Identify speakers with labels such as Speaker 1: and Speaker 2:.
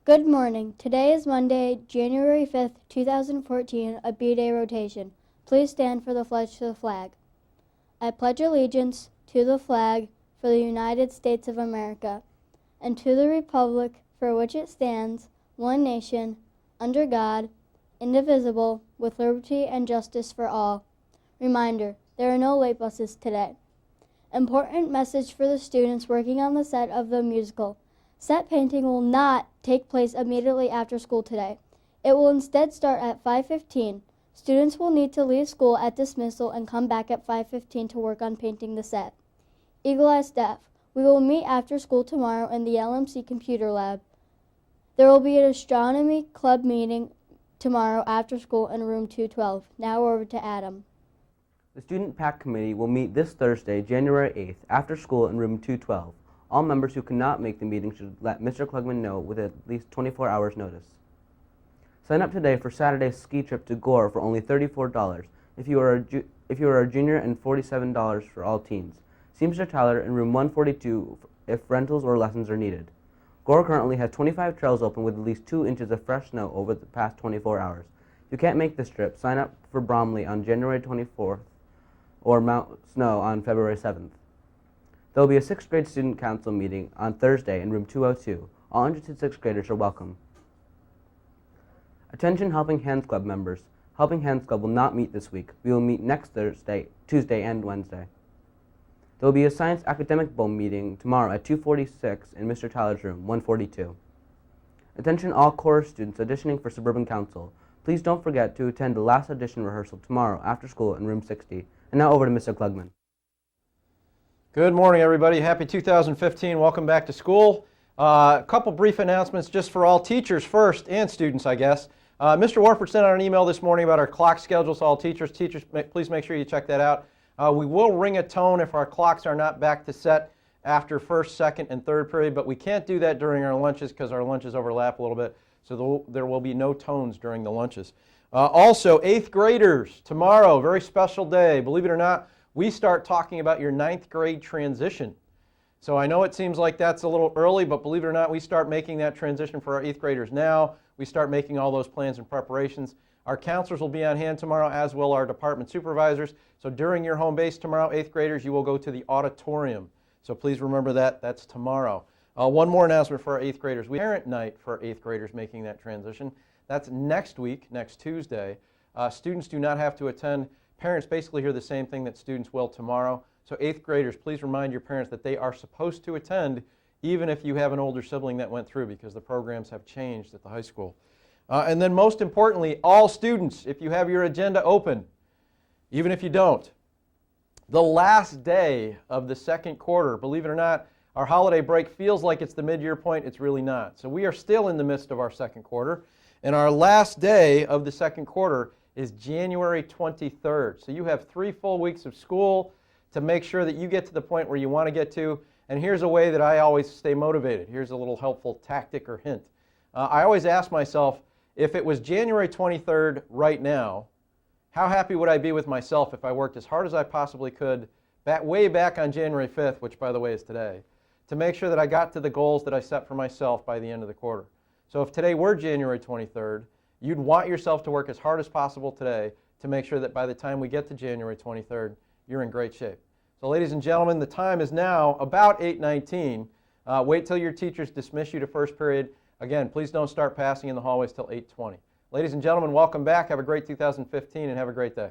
Speaker 1: Good morning. Today is Monday, January 5th, 2014, a B-Day rotation. Please stand for the pledge to the flag. I pledge allegiance to the flag for the United States of America and to the republic for which it stands, one nation, under God, indivisible, with liberty and justice for all. Reminder, there are no late buses today. Important message for the students working on the set of the musical. Set painting will not take place immediately after school today. It will instead start at 5:15. Students will need to leave school at dismissal and come back at 5:15 to work on painting the set. Eagle Eye staff, we will meet after school tomorrow in the LMC computer lab. There will be an astronomy club meeting tomorrow after school in room 212. Now over to Adam.
Speaker 2: The Student PAC Committee will meet this Thursday, January 8th, after school in room 212. All members who cannot make the meeting should let Mr. Klugman know with at least 24 hours notice. Sign up today for Saturday's ski trip to Gore for only $34 if you are a junior and $47 for all teens. See Mr. Tyler in room 142 if rentals or lessons are needed. Gore currently has 25 trails open with at least 2 inches of fresh snow over the past 24 hours. If you can't make this trip, sign up for Bromley on January 24th or Mount Snow on February 7th. There will be a 6th grade student council meeting on Thursday in room 202. All interested 6th graders are welcome. Attention Helping Hands Club members. Helping Hands Club will not meet this week. We will meet next Thursday, Tuesday, and Wednesday. There will be a Science Academic Bowl meeting tomorrow at 2:46 in Mr. Tyler's room, 142. Attention all chorus students auditioning for Suburban Council. Please don't forget to attend the last audition rehearsal tomorrow after school in room 60. And now over to Mr. Klugman.
Speaker 3: Good morning, everybody. Happy 2015. Welcome back to school. A couple brief announcements just for all teachers first, and students, I guess. Mr. Warford sent out an email this morning about our clock schedules to all teachers. Teachers, please make sure you check that out. We will ring a tone if our clocks are not back to set after first, second, and third period, but we can't do that during our lunches because our lunches overlap a little bit, so there will be no tones during the lunches. Also, 8th graders, tomorrow, very special day. Believe it or not, we start talking about your 9th grade transition. So I know it seems like that's a little early, but believe it or not, we start making that transition for our 8th graders now. We start making all those plans and preparations. Our counselors will be on hand tomorrow, as will our department supervisors. So during your home base tomorrow, 8th graders, you will go to the auditorium. So please remember that. That's tomorrow. One more announcement for our 8th graders. We have parent night for 8th graders making that transition. That's next week, next Tuesday. Students do not have to attend. Parents basically hear the same thing that students will tomorrow. So 8th graders, please remind your parents that they are supposed to attend even if you have an older sibling that went through, because the programs have changed at the high school. And then most importantly, all students, if you have your agenda open, even if you don't, the last day of the second quarter, believe it or not, our holiday break feels like it's the mid-year point. It's really not. So we are still in the midst of our second quarter, and our last day of the second quarter is January 23rd. So you have 3 full weeks of school to make sure that you get to the point where you want to get to. And here's a way that I always stay motivated. Here's a little helpful tactic or hint. I always ask myself, if it was January 23rd right now, how happy would I be with myself if I worked as hard as I possibly could way back on January 5th, which by the way is today, to make sure that I got to the goals that I set for myself by the end of the quarter. So if today were January 23rd, you'd want yourself to work as hard as possible today to make sure that by the time we get to January 23rd, you're in great shape. So ladies and gentlemen, the time is now about 8:19. Wait till your teachers dismiss you to first period. Again, please don't start passing in the hallways till 8:20. Ladies and gentlemen, welcome back. Have a great 2015 and have a great day.